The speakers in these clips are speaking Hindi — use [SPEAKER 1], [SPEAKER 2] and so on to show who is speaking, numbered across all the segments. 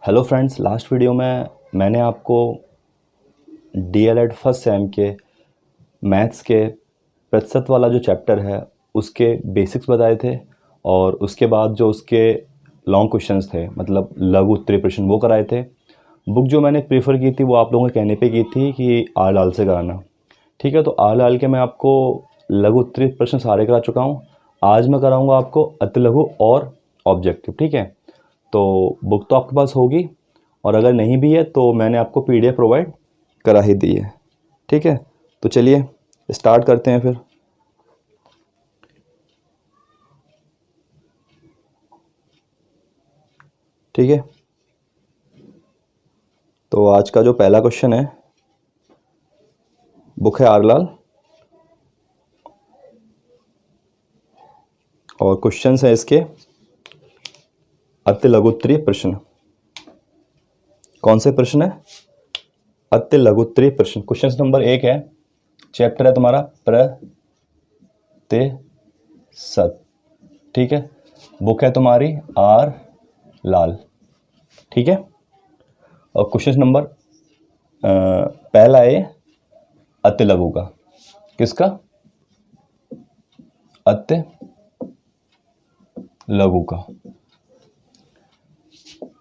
[SPEAKER 1] हेलो फ्रेंड्स, लास्ट वीडियो में मैंने आपको डीएलएड फर्स्ट सेम के मैथ्स के प्रतिशत वाला जो चैप्टर है उसके बेसिक्स बताए थे और उसके बाद जो उसके लॉन्ग क्वेश्चंस थे, मतलब लघु उत्तरीय प्रश्न, वो कराए थे। बुक जो मैंने प्रीफर की थी वो आप लोगों के कहने पे की थी कि आल आल से कराना। ठीक है, तो आल आल के मैं आपको लघु उत्तरीय प्रश्न सारे करा चुका हूँ। आज मैं कराऊँगा आपको अति लघु और ऑब्जेक्टिव। ठीक है, तो बुक तो आपके पास होगी और अगर नहीं भी है तो मैंने आपको पीडीएफ प्रोवाइड करा ही दी है। ठीक है, तो चलिए स्टार्ट करते हैं फिर। ठीक है, तो आज का जो पहला क्वेश्चन है, बुक है आरलाल और क्वेश्चंस है इसके अति लघु उत्तरीय प्रश्न। कौन से प्रश्न है? अति लघु उत्तरीय प्रश्न। क्वेश्चन नंबर 1 है, चैप्टर है तुम्हारा प्रतिशत। ठीक है, बुक है तुम्हारी आर लाल। ठीक है, और क्वेश्चन नंबर पहला है अति लघु का। किसका? अति लघु का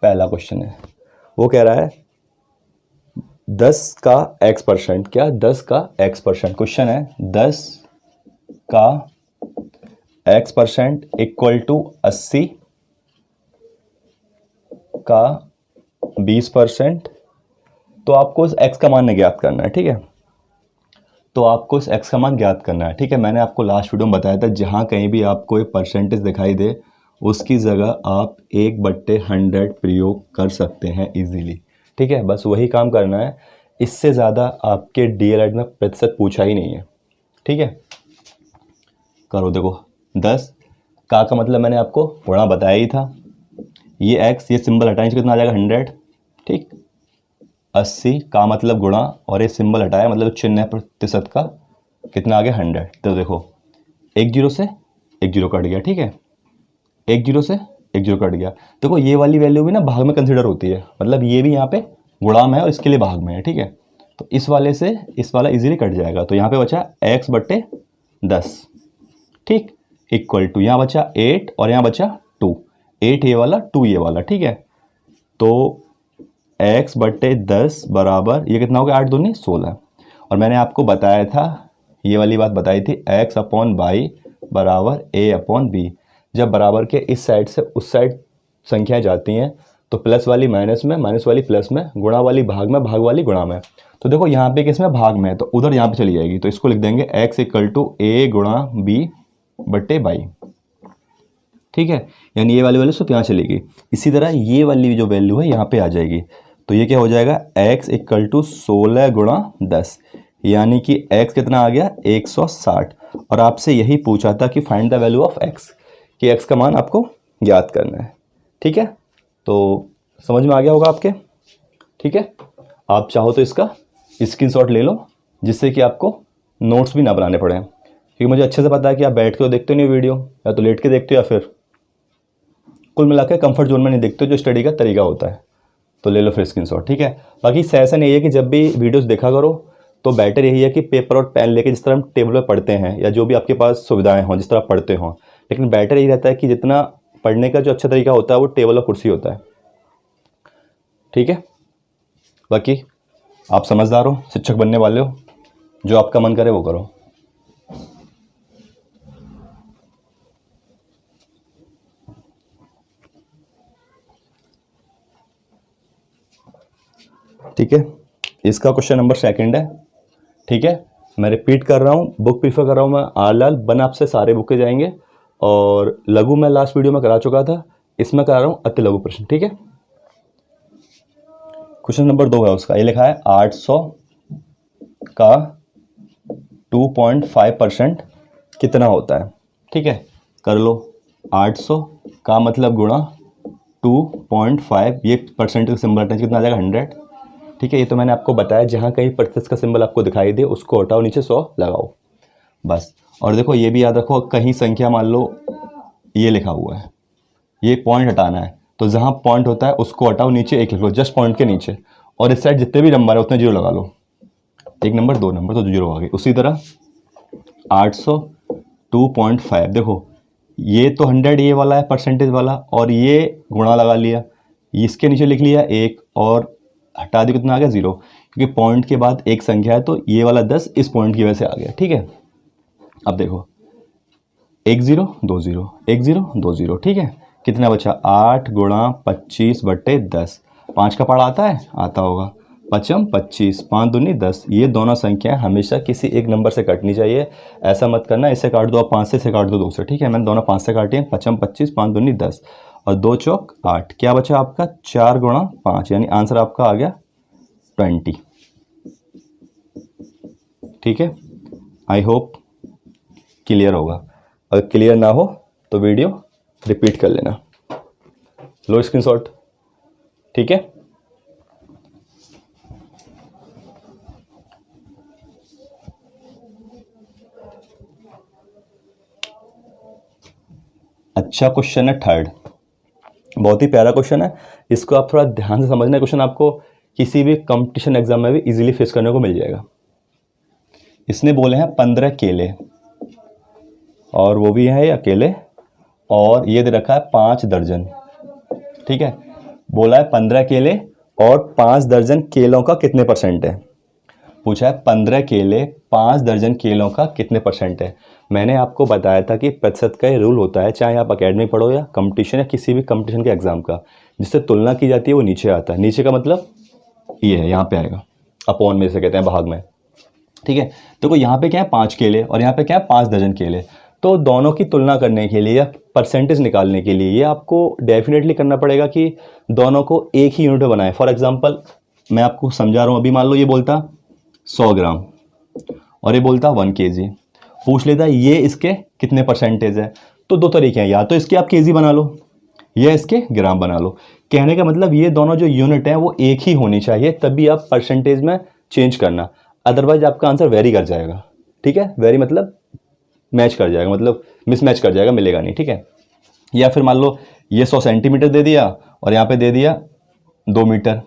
[SPEAKER 1] पहला क्वेश्चन है। वो कह रहा है 10 का x%। क्या? 10 का x%। क्वेश्चन है 10 का x% इक्वल टू 80 का 20%। तो आपको इस x का मान ज्ञात करना है। ठीक है, तो आपको इस x का मान ज्ञात करना है। ठीक है, मैंने आपको लास्ट वीडियो में बताया था जहाँ कहीं भी आपको एक परसेंटेज दिखाई दे उसकी जगह आप 1/100 प्रयोग कर सकते हैं इजीली। ठीक है, बस वही काम करना है। इससे ज़्यादा आपके डीएलएड में प्रतिशत पूछा ही नहीं है। ठीक है, करो। देखो 10 का मतलब मैंने आपको गुणा बताया ही था। ये x, ये सिंबल हटाने से कितना आ जाएगा? 100। ठीक, 80 का मतलब गुणा और ये सिंबल हटाया मतलब चिन्ह प्रतिशत का कितना आ गया? 100। तो देखो 1 0 से 1 0 कट गया। ठीक है, 1 0 से 1 0 कट गया। देखो ये वाली वैल्यू भी ना भाग में कंसिडर होती है, मतलब ये भी यहाँ पे गुणा में है और इसके लिए भाग में है। ठीक है, तो इस वाले से इस वाला इजीली कट जाएगा। तो यहाँ पे बचा x/10। ठीक, इक्वल टू यहाँ बचा 8 और यहाँ बचा 2। 8 ये वाला, 2 ये वाला। ठीक है, तो x/10 बराबर ये कितना हो गया? 8 दूनी 16। और मैंने आपको बताया था, ये वाली बात बताई थी, x/y बराबर a/b। जब बराबर के इस साइड से उस साइड संख्याएं जाती हैं तो प्लस वाली माइनस में, माइनस वाली प्लस में, गुणा वाली भाग में, भाग वाली गुणा में। तो देखो यहाँ पे किस में? भाग में है, तो उधर यहाँ पे चली जाएगी। तो इसको लिख देंगे x इक्वल टू a गुणा b/y। ठीक है, यानी ये वाली वैल्यू सिर्फ यहाँ चलेगी। इसी तरह ये वाली जो वैल्यू है यहाँ पे आ जाएगी। तो ये क्या हो जाएगा? x इक्वल टू 16 गुणा 10, यानी कि x कितना आ गया? 160। और आपसे यही पूछा था कि find the value of x, कि x का मान आपको ज्ञात करना है। ठीक है, तो समझ में आ गया होगा आपके। ठीक है, आप चाहो तो इसका स्क्रीनशॉट ले लो जिससे कि आपको नोट्स भी ना बनाने पड़े, क्योंकि मुझे अच्छे से पता है कि आप बैठ के तो देखते नहीं वीडियो, या तो लेट के देखते हो या फिर कुल मिलाकर कंफर्ट जोन में नहीं देखते, जो स्टडी का तरीका होता है। तो ले लो फिर स्क्रीनशॉट। ठीक है, बाकी सेशन यही है कि जब भी वीडियोस देखा करो तो बेटर यही है कि पेपर और पेन लेके जिस तरह हम टेबल पर पढ़ते हैं या जो भी आपके पास सुविधाएं हों जिस तरह पढ़ते हों, लेकिन बेटर यही रहता है कि जितना पढ़ने का जो अच्छा तरीका होता है वो टेबल और कुर्सी होता है। ठीक है, बाकी आप समझदार हो, शिक्षक बनने वाले हो, जो आपका मन करे वो करो। ठीक है, इसका क्वेश्चन नंबर 2 है। ठीक है, मैं रिपीट कर रहा हूँ, बुक प्रीफर कर रहा हूँ मैं आरलाल। बन आपसे सारे बुक के जाएंगे और लघु मैं लास्ट वीडियो में करा चुका था, इसमें करा रहा हूँ अति लघु प्रश्न। ठीक है, क्वेश्चन नंबर 2 है उसका, ये लिखा है 800 का 2.5% कितना होता है? ठीक है, कर लो। 800 का मतलब गुणा 2.5, ये परसेंट का सिंबल हटाने कितना आ जाएगा? 100। ठीक है, ये तो मैंने आपको बताया, जहाँ कहीं प्रतिशत का सिंबल आपको दिखाई दे उसको हटाओ, नीचे 100 लगाओ बस। और देखो ये भी याद रखो, कहीं संख्या मान लो ये लिखा हुआ है, ये पॉइंट हटाना है तो जहाँ पॉइंट होता है उसको हटाओ, नीचे एक लिख लो, जस्ट पॉइंट के नीचे, और इस साइड जितने भी नंबर है उतने जीरो लगा लो। 1 नंबर 2 नंबर तो जीरो आ गए। उसी तरह 802.5, देखो ये तो 100 ये वाला है परसेंटेज वाला, और ये गुणा लगा लिया, इसके नीचे लिख लिया 1 और हटा दिया, कितना आ गया 0, क्योंकि पॉइंट के बाद एक संख्या है तो ये वाला 10 इस पॉइंट की वजह से आ गया। ठीक है, अब देखो 1 0 2 0 1 0 2 0, ठीक है, कितना बचा 8 गुणा 25/10, 5 का पढ़ा आता है, आता होगा, 5 25, 5 दूनी 10, ये दोनों संख्याएं हमेशा किसी एक नंबर से कटनी चाहिए। ऐसा मत करना इससे काट दो, आप 5 से काट दो 2 से, ठीक है, मैंने दोनों 5 से काटे हैं, 5 25, 5 दूनी 10 और 2 चौक 8, क्या बचा आपका 4 गुणा 5, यानी आंसर आपका आ गया 20। ठीक है, आई होप क्लियर होगा, अगर क्लियर ना हो तो वीडियो रिपीट कर लेना, लो स्क्रीनशॉट। ठीक है, अच्छा क्वेश्चन है थर्ड, बहुत ही प्यारा क्वेश्चन है, इसको आप थोड़ा ध्यान से समझना। क्वेश्चन आपको किसी भी कंपटीशन एग्जाम में भी इजीली फेस करने को मिल जाएगा। इसने बोले हैं 15 केले, और वो भी है अकेले, और ये दे रखा है 5 दर्जन। ठीक है, बोला है 15 केले और 5 दर्जन केलों का कितने परसेंट है। पूछा है 15 केले 5 दर्जन केलों का कितने परसेंट है। मैंने आपको बताया था कि प्रतिशत का ये रूल होता है, चाहे आप अकेडमी पढ़ो या कंपटीशन या किसी भी कंपटीशन के एग्जाम का, जिससे तुलना की जाती है वो नीचे आता है। नीचे का मतलब ये है, यहाँ पे आएगा, अपॉन में से कहते हैं, भाग में। ठीक है, देखो यहाँ पे क्या है 5 केले और यहाँ पे क्या है 5 दर्जन केले, तो दोनों की तुलना करने के लिए या परसेंटेज निकालने के लिए ये आपको डेफिनेटली करना पड़ेगा कि दोनों को एक ही यूनिट में बनाएं। फॉर एग्जांपल मैं आपको समझा रहा हूँ, अभी मान लो ये बोलता 100 ग्राम और ये बोलता 1 केजी, पूछ लेता ये इसके कितने परसेंटेज है, तो दो तरीके हैं, या तो इसके आप केजी बना लो या इसके ग्राम बना लो। कहने का मतलब ये दोनों जो यूनिट हैं वो एक ही होनी चाहिए, तभी आप परसेंटेज में चेंज करना, अदरवाइज आपका आंसर वेरी कर जाएगा। ठीक है, वेरी मतलब मैच कर जाएगा, मतलब मिसमैच कर जाएगा, मिलेगा नहीं। ठीक है, या फिर मान लो ये 100 सेंटीमीटर दे दिया और यहाँ पे दे दिया 2 मीटर।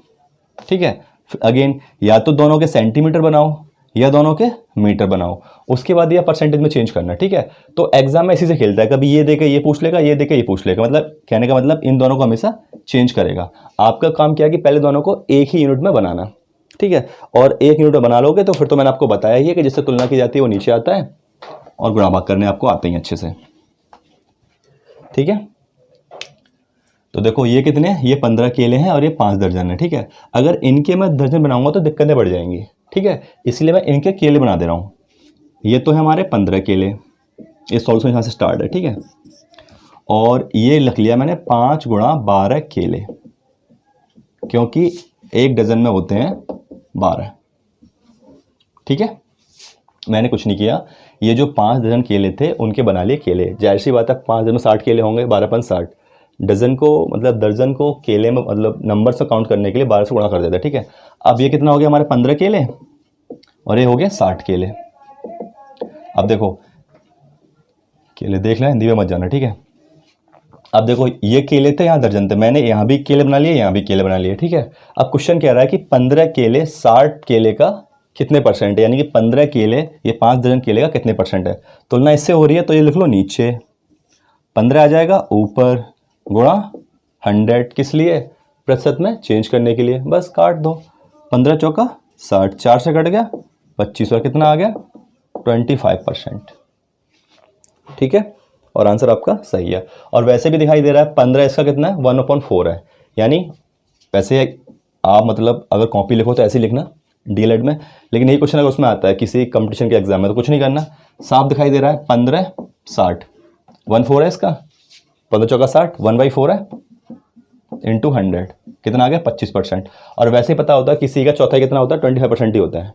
[SPEAKER 1] ठीक है, अगेन या तो दोनों के सेंटीमीटर बनाओ या दोनों के मीटर बनाओ, उसके बाद यह परसेंटेज में चेंज करना। ठीक है, तो एग्जाम में इसी से खेलता है, कभी ये देके ये पूछ लेगा, ये देके ये पूछ लेगा, मतलब कहने का मतलब इन दोनों को हमेशा चेंज करेगा। आपका काम क्या है कि पहले दोनों को एक ही यूनिट में बनाना। ठीक है, और एक यूनिट में बना लोगे तो फिर तो मैंने आपको बताया ही है कि जिससे तुलना की जाती है वो नीचे आता है, और गुणा भाग करने आपको आते हैं अच्छे से। ठीक है, तो देखो ये कितने हैं, ये 15 केले हैं और ये 5 दर्जन है। ठीक है, अगर इनके मैं दर्जन बनाऊंगा तो दिक्कतें बढ़ जाएंगी। ठीक है, इसलिए मैं इनके केले बना दे रहा हूँ। ये तो है हमारे 15 केले, ये सॉल्यूशन यहाँ से स्टार्ट है। ठीक है, और ये लिख लिया मैंने 5 गुणा 12 केले, क्योंकि एक डजन में होते हैं 12। ठीक है, मैंने कुछ नहीं किया, ये जो 5 दर्जन केले थे उनके बना लिए केले। जाहिर सी बात है 5 दर्जन में 60 केले होंगे, 12 5 60, डजन को मतलब दर्जन को केले में मतलब नंबर से काउंट करने के लिए 12 से गुणा कर देते हैं। ठीक है, अब ये कितना हो गया हमारे 15 केले और ये हो गया 60 केले। अब देखो केले देख लें, हिंदी में मत जाना। ठीक है, अब देखो ये केले थे, यहाँ दर्जन थे, मैंने यहाँ भी केले बना लिए, यहाँ भी केले बना लिए। ठीक है, अब क्वेश्चन कह रहा है कि 15 केले 60 केले का कितने परसेंट है, यानी कि 15 केले ये 5 दर्जन केले का कितने परसेंट है। तुलना इससे हो रही है तो ये लिख लो नीचे, 15 आ जाएगा ऊपर, गुणा 100, किस लिए, प्रतिशत में चेंज करने के लिए, बस काट दो, 15 चौका 60, 4 से कट गया 25 और कितना आ गया 25%। ठीक है, और आंसर आपका सही है। और वैसे भी दिखाई दे रहा है 15 इसका कितना है 1/4 है, यानी वैसे आप मतलब अगर कॉपी लिखो तो ऐसे लिखना डीएलएड में, लेकिन यही क्वेश्चन अगर उसमें आता है किसी कंपटीशन के एग्जाम में तो कुछ नहीं करना, साफ दिखाई दे रहा है 15 60, 1/4 है इसका, 15 चौका 60, 1/4 है इंटू 100, कितना आ गया 25%। और वैसे ही पता होता है किसी का चौथाई कितना होता है 25% ही होता है।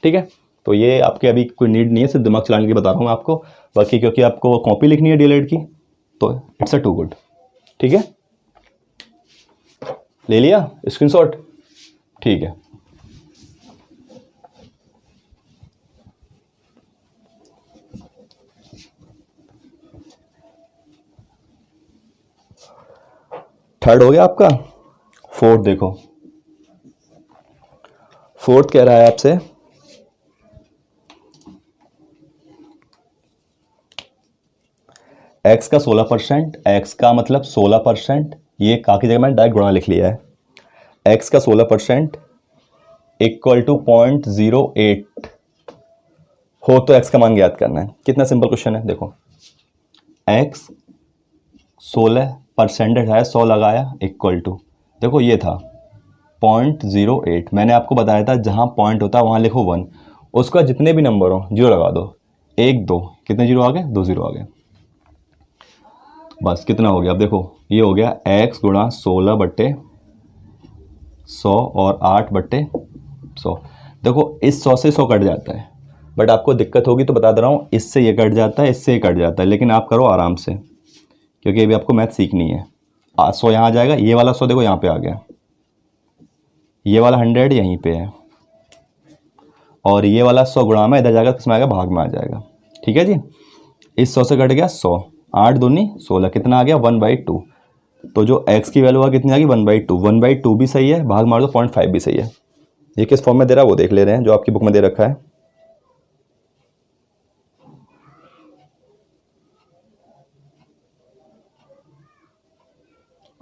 [SPEAKER 1] ठीक है, तो ये आपके अभी कोई नीड नहीं है, सिर्फ दिमाग चलाने के लिए बता रहा हूँ मैं आपको, बाकी क्योंकि आपको कॉपी लिखनी है डीएलएड की तो इट्स अ टू गुड। ठीक है, ले लिया स्क्रीनशॉट, ठीक है। थर्ड हो गया आपका। फोर्थ देखो, फोर्थ कह रहा है आपसे x का 16%, x का मतलब 16%, ये का की जगह मैंने डायरेक्ट गुणा लिख लिया है। x का 16% इक्वल टू 0.08 हो तो x का मान ज्ञात करना है। कितना सिंपल क्वेश्चन है, देखो x 16% है, 100 लगाया इक्वल टू, देखो ये था 0.08। मैंने आपको बताया था जहाँ पॉइंट होता है वहाँ लिखो 1, उसका जितने भी नंबर हो जीरो लगा दो, 1 2, कितने जीरो आ गए, 2 जीरो आ गए। बस कितना हो गया, अब देखो ये हो गया x गुणा 16/100 और 8/100। देखो इस 100 से 100 कट जाता है, बट आपको दिक्कत होगी तो बता दे रहा हूँ, इससे ये कट जाता है, इससे ये कट जाता है, लेकिन आप करो आराम से क्योंकि अभी आपको मैथ सीखनी है। 100 यहाँ आ जाएगा, ये वाला 100 देखो यहाँ पे आ गया, ये वाला 100 यहीं पे है, और ये वाला 100 गुणा में इधर जाएगा, किसमें आएगा, भाग में आ जाएगा। ठीक है जी, इस 100 से कट गया 100, 8 दूनी 16, कितना आ गया 1/2। तो जो x की वैल्यू आ कितनी आ गई 1/2, 1/2 भी सही है, भाग मार दो 0.5 भी सही है। ये किस फॉर्म में दे रहा है वो देख ले रहे हैं, जो आपकी बुक में दे रखा है।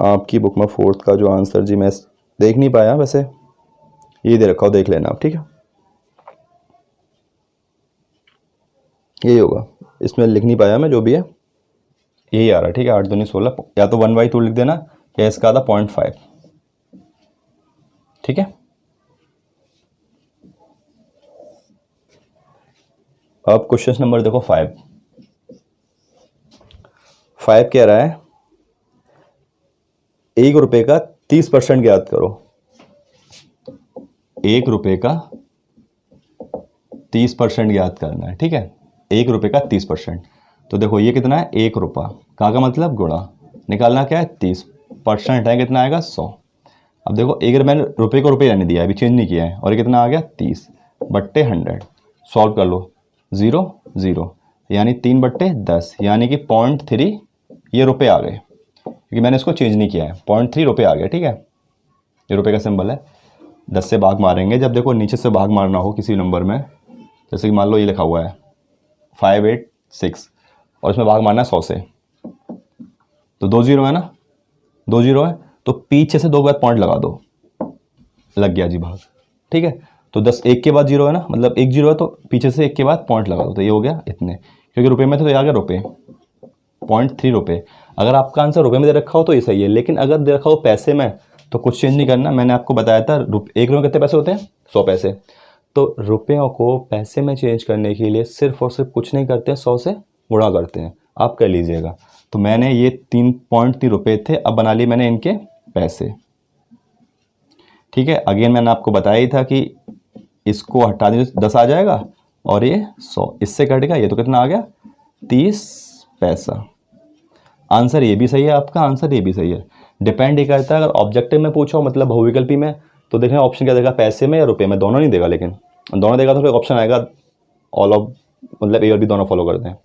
[SPEAKER 1] आपकी बुक में फोर्थ का जो आंसर जी मैं देख नहीं पाया, वैसे ये दे रखा हो, देख लेना आप, ठीक है, यही होगा, इसमें लिख नहीं पाया मैं, जो भी है यही आ रहा है। ठीक है, 8 दूनी 16, या तो 1/2 लिख देना या इसका आधा 0.5। ठीक है, अब क्वेश्चन नंबर देखो 5 कह रहा है 1 रुपये का 30% ज्ञात करो। 1 रुपये का 30% ज्ञात करना है। ठीक है, 1 रुपये का 30%, तो देखो ये कितना है 1 रुपया, का मतलब गुणा, निकालना क्या है 30% है, कितना आएगा 100। अब देखो एक मैंने रुपये को रुपये रहने दिया है, अभी चेंज नहीं किया है, और ये कितना आ गया 30/100। सॉल्व कर लो, 0 0, यानी 3/10, यानी कि 0.3 ये रुपये आ गए, क्योंकि मैंने इसको चेंज नहीं किया है, 0.3 रुपये आ गया। ठीक है, ये रुपये का सिंबल है। 10 से भाग मारेंगे, जब देखो नीचे से भाग मारना हो किसी नंबर में, जैसे कि मान लो ये लिखा हुआ है 586, और इसमें भाग मारना है 100 से, तो 2 0 है ना, 2 0 है, तो पीछे से 2 बार पॉइंट लगा दो, लग गया जी भाग। ठीक है, तो 10 1 के बाद 0 है ना, मतलब 1 0 है, तो पीछे से 1 के बाद पॉइंट लगा दो, तो ये हो गया इतने, क्योंकि रुपये में तो ये आ गया रुपये, 0.3 रुपये। अगर आपका आंसर रुपये में दे रखा हो तो ये सही है, लेकिन अगर दे रखा हो पैसे में तो कुछ चेंज नहीं करना। मैंने आपको बताया था 1 रुपये कितने पैसे होते हैं, 100 पैसे, तो रुपयों को पैसे में चेंज करने के लिए सिर्फ और सिर्फ कुछ नहीं करते हैं, 100 से गुणा करते हैं, आप कर लीजिएगा। तो मैंने ये 3.3 रुपये थे, अब बना लिए मैंने इनके पैसे। ठीक है, अगेन मैंने आपको बताया ही था कि इसको हटा दें 10 आ जाएगा, और ये 100 इससे कटेगा, ये तो कितना आ गया 30 पैसा। आंसर ये भी सही है आपका, आंसर ये भी सही है। डिपेंड ये करता है, अगर ऑब्जेक्टिव में पूछो मतलब बहुविकल्पी में, तो देखना ऑप्शन क्या देगा, पैसे में या रुपये में, दोनों नहीं देगा, लेकिन दोनों देगा तो फिर ऑप्शन आएगा ऑल ऑफ, मतलब ए और बी दोनों फॉलो करते हैं।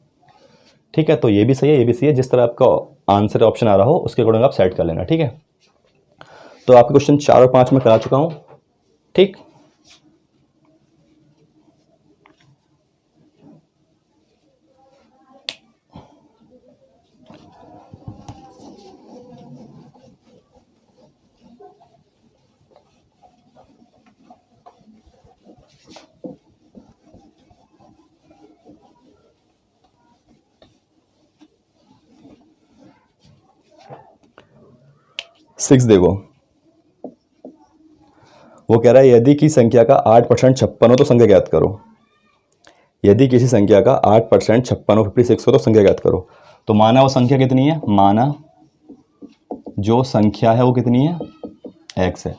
[SPEAKER 1] ठीक है, तो ये भी सही है, ये भी सही है, जिस तरह आपका आंसर ऑप्शन आ रहा हो उसके अकॉर्डिंग आप सेट कर लेना। ठीक है, तो आपके क्वेश्चन 4 और 5 में करा चुका हूँ। ठीक, सिक्स देखो, वो कह रहा है यदि किसी संख्या का 8% 56 हो तो संख्या ज्ञात करो। यदि किसी संख्या का 8% 56 हो 56 हो तो संख्या ज्ञात करो। तो माना वो संख्या कितनी है, माना जो संख्या है वो कितनी है, x है।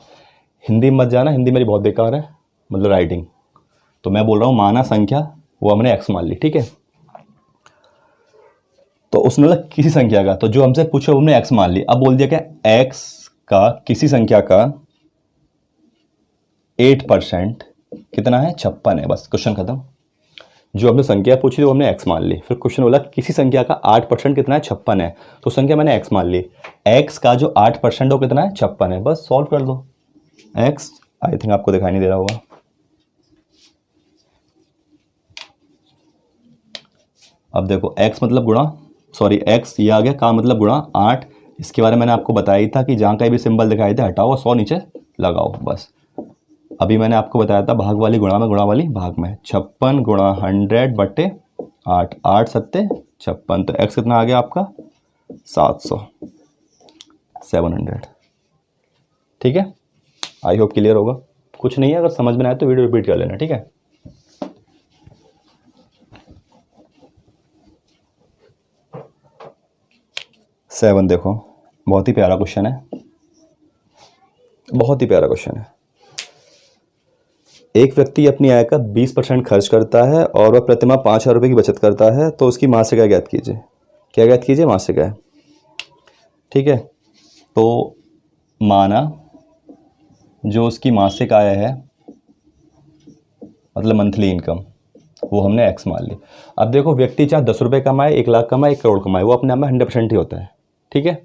[SPEAKER 1] हिंदी मत जाना, हिंदी मेरी बहुत बेकार है, मतलब राइटिंग, तो मैं बोल रहा हूँ माना संख्या वो हमने x मान ली। ठीक है, तो उसने बोला किसी संख्या का, तो जो हमसे पूछे हमने x मान ली। अब बोल दिया क्या x का किसी संख्या का 8% कितना है 56 है, बस क्वेश्चन खत्म। जो हमने संख्या पूछी थी वो हमने x मान ली। फिर क्वेश्चन बोला किसी संख्या का 8% कितना है, 56 है, तो संख्या मैंने x मान ली। x का जो 8% है वो कितना है, 56 है। बस सॉल्व कर दो। x आई थिंक आपको दिखाई नहीं दे रहा होगा। अब देखो x मतलब गुणा, सॉरी x ये आ गया का मतलब गुणा 8। इसके बारे में मैंने आपको बताया ही था कि जहाँ कहीं भी सिंबल दिखाई दे हटाओ और 100 नीचे लगाओ बस। अभी मैंने आपको बताया था भाग वाली गुणा में, गुणा वाली भाग में। 56 गुणा 100 बटे 8, 8 सत्ते 56, तो x कितना आ गया आपका 700, 700। ठीक है, आई होप क्लियर होगा। कुछ नहीं है, अगर समझ में आए तो वीडियो रिपीट कर लेना। ठीक है, सेवन देखो, बहुत ही प्यारा क्वेश्चन है, बहुत ही प्यारा क्वेश्चन है। एक व्यक्ति अपनी आय का 20% खर्च करता है और वह प्रतिमाह 5,000 रुपये की बचत करता है, तो उसकी मासिक आय ज्ञात कीजिए। क्या ज्ञात कीजिए, मासिक आय। ठीक है, तो माना जो उसकी मासिक आय है मतलब मंथली इनकम, वो हमने x मान ली। अब देखो व्यक्ति चाहे 10 रुपये कमाए, 1 लाख कमाए, 1 करोड़ कमाए, वो अपने आप में 100% ही होता है। ठीक है,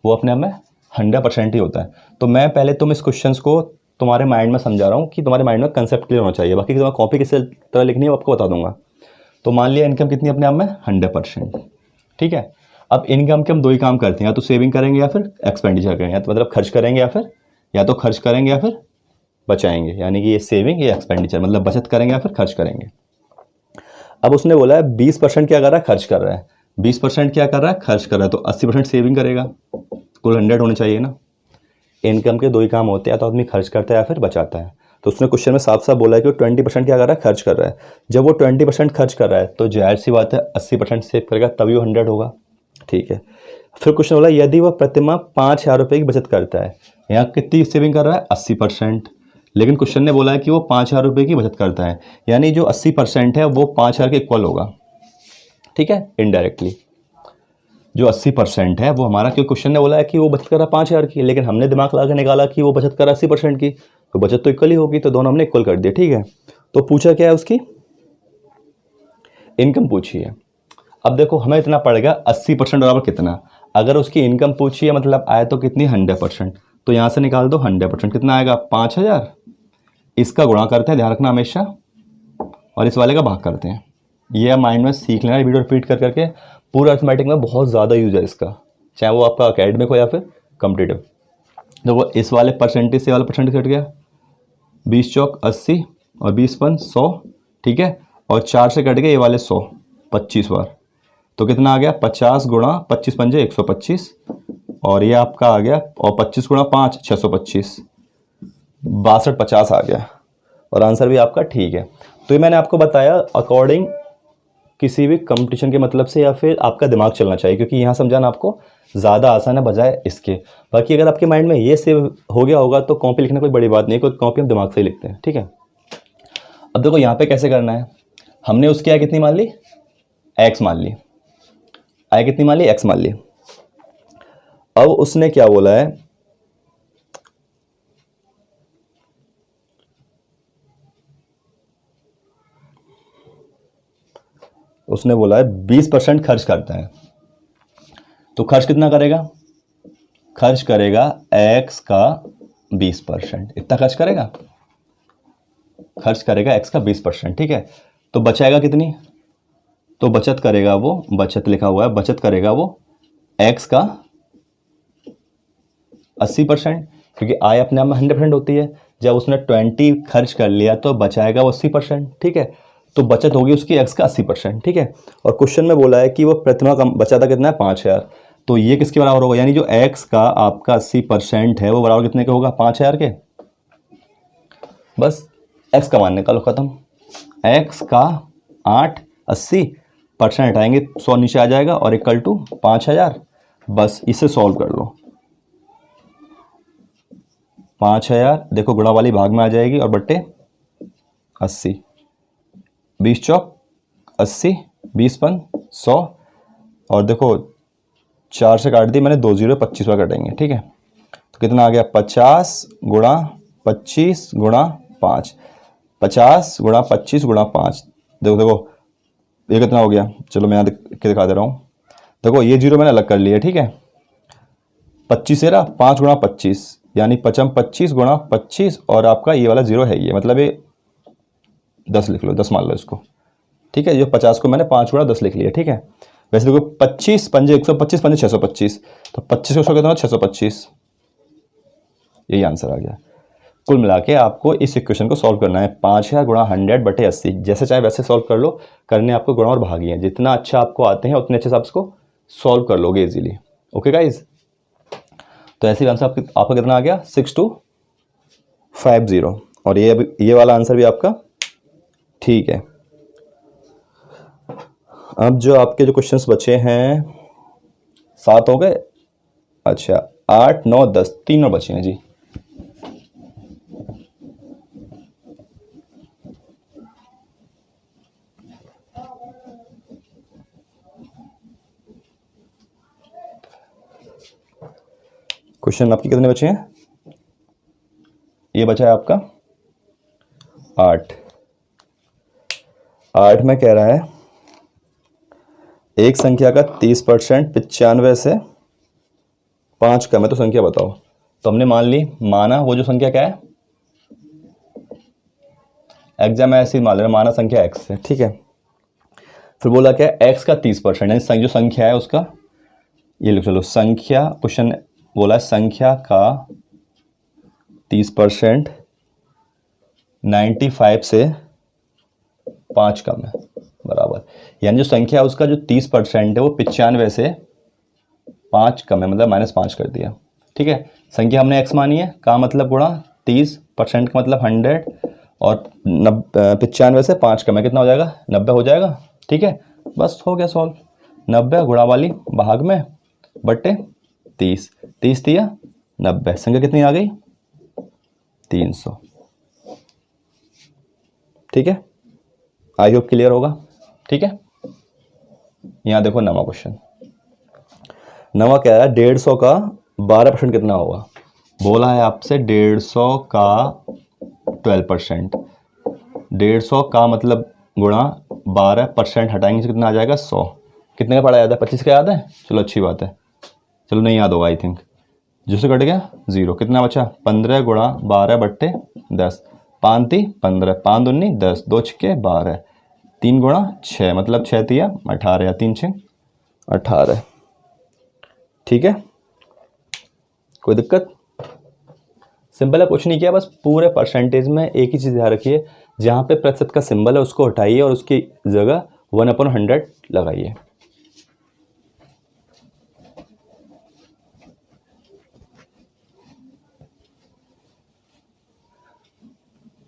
[SPEAKER 1] वो अपने आप में 100% ही होता है। तो मैं पहले तुम इस क्वेश्चन को तुम्हारे माइंड में समझा रहा हूँ कि तुम्हारे माइंड में कंसेप्ट क्लियर होना चाहिए। बाकी तुम्हें कॉपी किस तरह लिखनी है वो आपको बता दूंगा। तो मान लिया इनकम कितनी अपने आप में 100%। ठीक है, अब इनकम के हम दो ही काम करते हैं, या तो सेविंग करेंगे या फिर एक्सपेंडिचर करेंगे, तो मतलब खर्च करेंगे या तो खर्च करेंगे या फिर बचाएंगे, यानी कि ये सेविंग या एक्सपेंडिचर, मतलब बचत करेंगे या फिर खर्च करेंगे। अब उसने बोला है 20% क्या कर रहा है, खर्च कर रहा है। 20% क्या कर रहा है, खर्च कर रहा है, तो 80% सेविंग करेगा। कुल 100 होने चाहिए ना। इनकम के दो ही काम होते हैं, या तो आदमी खर्च करता है या फिर बचाता है। तो उसने क्वेश्चन में साफ साफ बोला है कि वो 20% क्या कर रहा है, खर्च कर रहा है। जब वो 20% खर्च कर रहा है तो जाहिर सी बात है 80% सेव करेगा, तभी वो 100 होगा। ठीक है, फिर क्वेश्चन बोला यदि वह प्रतिमाह 5,000 रुपये की बचत करता है, यहाँ कितनी सेविंग कर रहा है, 80%। लेकिन क्वेश्चन ने बोला है कि वो 5,000 रुपये की बचत करता है, यानी जो 80% है वो 5,000 के इक्वल होगा। ठीक है, इनडायरेक्टली जो 80% है वो हमारा, क्योंकि क्वेश्चन ने बोला है कि वो बचत कर रहा है 5,000 की, लेकिन हमने दिमाग लगा के निकाला कि वो बचत कर रहा है 80% की, तो बचत तो इक्वल ही होगी, तो दोनों हमने इक्वल कर दिया। ठीक है, तो पूछा क्या है, उसकी इनकम पूछी है। अब देखो हमें इतना पड़ेगा 80% बराबर कितना। अगर उसकी इनकम पूछी है मतलब आए तो कितनी 100%, तो यहाँ से निकाल दो 100% कितना आएगा 5,000। इसका गुणा करते हैं, ध्यान रखना हमेशा, और इस वाले का भाग करते हैं। ये माइंड में सीख लेना, वीडियो रिपीट कर करके। पूरा अर्थमेटिक में बहुत ज़्यादा यूज है इसका, चाहे वो आपका अकेडमिक हो या फिर कॉम्पिटिटिव। देखो इस वाले परसेंटेज से वाला परसेंटेज कट गया, 20 चौक 80 और 20 पन 100। ठीक है, और 4 से कट गए ये वाले 100, 25 बार, तो कितना आ गया 50 गुणा 25 पंजे 125, और ये आपका आ गया, और 25 गुणा 5 625, 62 50 आ गया, और आंसर भी आपका ठीक है। तो ये मैंने आपको बताया अकॉर्डिंग किसी भी कंपटीशन के मतलब से, या फिर आपका दिमाग चलना चाहिए, क्योंकि यहाँ समझाना आपको ज़्यादा आसान है बजाय इसके। बाकी अगर आपके माइंड में ये सेव हो गया होगा तो कॉपी लिखना कोई बड़ी बात नहीं, कोई कॉपी हम दिमाग से ही लिखते हैं। ठीक है, अब देखो यहाँ पे कैसे करना है। हमने उसकी आय कितनी मान ली, एक्स मान ली, आय कितनी मान ली, एक्स मान ली। अब उसने क्या बोला है, उसने बोला है 20% खर्च करता है, तो खर्च कितना करेगा, खर्च करेगा x का 20%, इतना खर्च करेगा, खर्च करेगा x का 20%। ठीक है, तो बचाएगा कितनी, तो बचत करेगा वो, बचत लिखा हुआ है, बचत करेगा वो x का 80%, क्योंकि आय अपने आप में 100% होती है। जब उसने 20 खर्च कर लिया तो बचाएगा वो 80%। ठीक है, तो बचत होगी उसकी x का 80%। ठीक है, और क्वेश्चन में बोला है कि वो प्रतिमाह कम बचाता कितना है 5,000, तो ये किसके बराबर होगा, यानी जो x का आपका 80% है वो बराबर कितने का होगा, 5,000 के। बस x का मान निकालो, खत्म। x का 8 80% हटाएंगे 100 नीचे आ जाएगा, और इक्वल टू 5,000। बस इसे सॉल्व कर लो। 5,000 देखो गुणा वाली भाग में आ जाएगी, और बट्टे 80, 20 चौक 80, 20 पन 100, और देखो 4 से काट दी मैंने, 2 0 25 बार कटेंगे। ठीक है, तो कितना आ गया 50 गुणा 25 गुणा 5, 50 गुणा 25 गुणा 5, देखो देखो ये कितना हो गया, चलो मैं यहाँ के दिखा दे रहा हूँ। देखो ये जीरो मैंने अलग कर लिया, ठीक है। 25 है ना, 5 गुणा 25 यानी 25 गुणा 25 और आपका ये वाला जीरो है, ये मतलब ये 10 लिख लो, 10 मान लो इसको, ठीक है। ये 50 को मैंने 5 गुणा 10 लिख लिया, ठीक है। वैसे देखो 25 पंजे 125 पंजे 625, तो 25 को कितना 625, यही आंसर आ गया। कुल मिला के आपको इस इक्वेशन को सॉल्व करना है 5000 गुणा 100/80, जैसे चाहे वैसे सॉल्व कर लो, करने आपको गुणा और भागी हैं, जितना अच्छा आपको आते हैं उतने अच्छे से आप इसको सॉल्व कर लोगे इजीली। ओके गाइज, तो ऐसे आंसर आपका कितना आ गया 6250, और ये वाला आंसर भी आपका ठीक है। अब जो आपके जो क्वेश्चंस बचे हैं 7 हो गए, अच्छा 8 9 10 3 और बचे हैं जी। क्वेश्चन आपके कितने बचे हैं, ये बचा है आपका 8 में कह रहा है एक संख्या का 30% 95 से 5 कम है तो संख्या बताओ। तो हमने माना वो जो संख्या क्या है, एग्जाम में ऐसे ही मान लेना, माना संख्या x है, ठीक है। फिर बोला क्या है x का 30%, यानी जो संख्या है उसका, ये लिख चलो संख्या, क्वेश्चन बोला है संख्या का 30% 95 से 5 कम है बराबर, यानी जो संख्या है उसका जो 30% है वो 95 से 5 कम है, मतलब -5 कर दिया, ठीक है। संख्या हमने x मानी है, का मतलब गुणा 30% का मतलब 100, और 95 से 5 कम है, कितना हो जाएगा 90 हो जाएगा, ठीक है। बस हो गया सॉल्व, 90 गुणा वाली भाग में बट्टे 30 दिया 90, संख्या कितनी आ गई 300, ठीक है। आई होप क्लियर होगा, ठीक है। यहाँ देखो नवा क्वेश्चन, नवा क्या है 150 का 12% कितना होगा। बोला है आपसे 150 का 12%, 150 का मतलब गुणा 12% हटाएंगे से कितना आ जाएगा 100, कितने का पड़ा याद है 25 का याद है, चलो अच्छी बात है, चलो नहीं याद होगा आई थिंक, जिससे कट गया 0, कितना बचा 15 गुणा 12/10, 5 × 15, 5 दूनी 10, 2 × 12, 3 गुणा 6 मतलब 6 तिया 18 या 3 6 18, ठीक है। कोई दिक्कत, सिंपल है, कुछ नहीं किया, बस पूरे परसेंटेज में एक ही चीज़ ध्यान रखिए, जहाँ पे प्रतिशत का सिंबल है उसको हटाइए और उसकी जगह 1/100 लगाइए।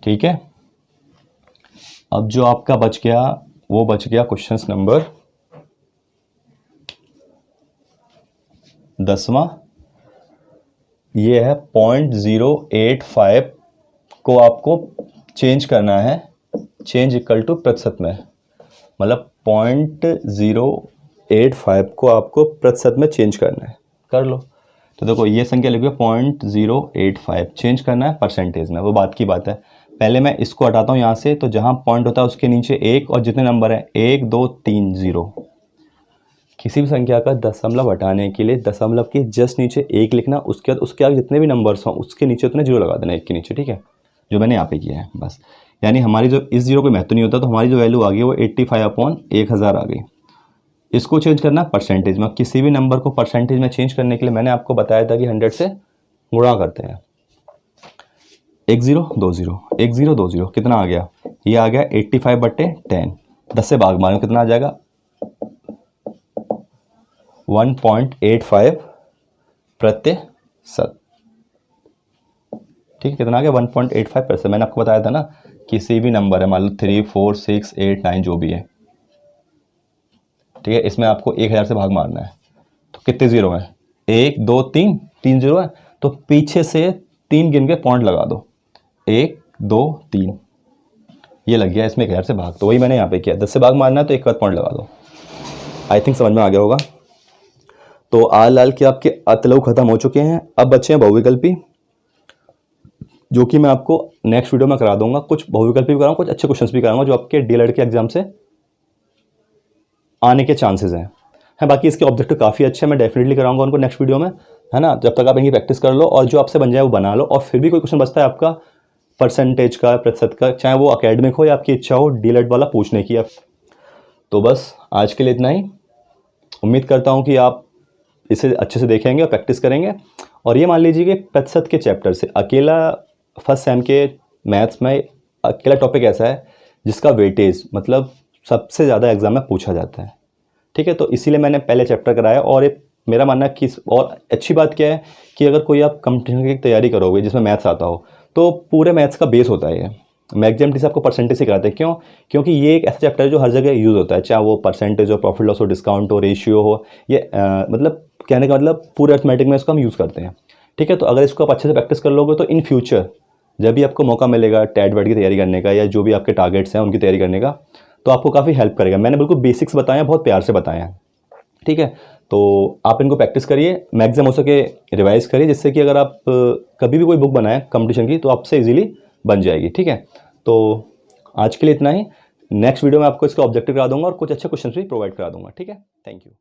[SPEAKER 1] ठीक है, अब जो आपका बच गया वो बच गया क्वेश्चन नंबर 10वां, ये है 0.085 को आपको चेंज करना है, चेंज इक्वल टू प्रतिशत में, मतलब 0.085 को आपको प्रतिशत में चेंज करना है, कर लो। तो देखो ये संख्या लिखिए 0.085 चेंज करना है परसेंटेज में, वो बात की बात है। पहले मैं इसको हटाता हूँ यहाँ से, तो जहाँ पॉइंट होता है उसके नीचे 1 और जितने नंबर है 1 2 3 0, किसी भी संख्या का दशमलव हटाने के लिए दशमलव के जस्ट नीचे 1 लिखना, उसके बाद उसके आगे जितने भी नंबर्स हों उसके नीचे उतने 0 लगा देना 1 के नीचे, ठीक है, जो मैंने यहाँ पे किया है बस। यानी हमारी जो इस 0 को महत्व नहीं होता, तो हमारी जो वैल्यू आ गई वो 85/1000 आ गई। इसको चेंज करना परसेंटेज में, किसी भी नंबर को परसेंटेज में चेंज करने के लिए मैंने आपको बताया था कि 100 से गुणा करते हैं। 1 0 2 0 1 0 2 0 कितना आ गया, ये आ गया 85/10, 10 से भाग मारो कितना आ जाएगा 1.85 प्रतिशत, ठीक है, कितना आ गया 1.85%। मैंने आपको बताया था ना, किसी भी नंबर है मान लो 3 4 6 8 9 जो भी है, ठीक है, इसमें आपको 1000 से भाग मारना है, तो कितने जीरो हैं 1 2 3 3 जीरो है, तो पीछे से 3 गिन के पॉइंट लगा दो, 1 2 3, ये लग गया इसमें 1000 से भाग, तो वही मैंने यहाँ पे किया, 10 से भाग मारना है तो एक बार पॉइंट लगा दो। आई थिंक समझ में आ गया होगा। तो आल लाल के आपके अतलव खत्म हो चुके हैं, अब बच्चे हैं बहुविकल्पी। जो कि मैं आपको नेक्स्ट वीडियो में करा दूंगा। कुछ बहुविकल्पी भी कराऊंगा, कुछ अच्छे क्वेश्चंस भी कराऊंगा जो आपके डीएलएड के एग्जाम से आने के चांसेस हैं। बाकी इसके ऑब्जेक्टिव काफ़ी अच्छे हैं, मैं डेफिनेटली कराऊंगा उनको नेक्स्ट वीडियो में, है ना। जब तक आप इनकी प्रैक्टिस कर लो और जो आपसे बन जाए वो बना लो। और फिर भी कोई क्वेश्चन बचता है आपका परसेंटेज का, प्रतिशत का, चाहे वो अकेडमिक हो या आपकी इच्छा हो डीएलएड वाला पूछने की। तो बस आज के लिए इतना ही। उम्मीद करता हूँ कि आप इसे अच्छे से देखेंगे और प्रैक्टिस करेंगे। और ये मान लीजिए कि प्रतिशत के चैप्टर से अकेला फर्स्ट सेम के मैथ्स में अकेला टॉपिक ऐसा है जिसका वेटेज मतलब सबसे ज़्यादा एग्जाम में पूछा जाता है, ठीक है। तो इसीलिए मैंने पहले चैप्टर कराया। और ये मेरा मानना है कि और अच्छी बात क्या है कि अगर कोई आप कंपटीशन की तैयारी करोगे जिसमें मैथ्स आता हो तो पूरे मैथ्स का बेस होता है ये। मैक्सिमम टीचर आपको परसेंटेज सिखाते हैं, क्यों? क्योंकि ये एक ऐसा चैप्टर है जो हर जगह यूज़ होता है, चाहे वो परसेंटेज हो, प्रॉफिट लॉस हो, डिस्काउंट हो, रेशियो हो, ये मतलब कहने का मतलब पूरे अर्थमेटिक में इसको हम यूज़ करते हैं, ठीक है। तो अगर इसको आप अच्छे से प्रैक्टिस कर लोगे तो इन फ्यूचर जब भी आपको मौका मिलेगा टेट वेट की तैयारी करने का या जो भी आपके टारगेट्स हैं उनकी तैयारी करने का, तो आपको काफ़ी हेल्प करेगा। मैंने बिल्कुल बेसिक्स बताए हैं, बहुत प्यार से बताए हैं, ठीक है। तो आप इनको प्रैक्टिस करिए, मैक्सिमम हो सके रिवाइज करिए, जिससे कि अगर आप कभी भी कोई बुक बनाएं कंपटीशन की तो आपसे इजीली बन जाएगी, ठीक है। तो आज के लिए इतना ही। नेक्स्ट वीडियो में आपको इसका ऑब्जेक्टिव करा दूंगा और कुछ अच्छे क्वेश्चन भी प्रोवाइड करा दूंगा, ठीक है। Thank you.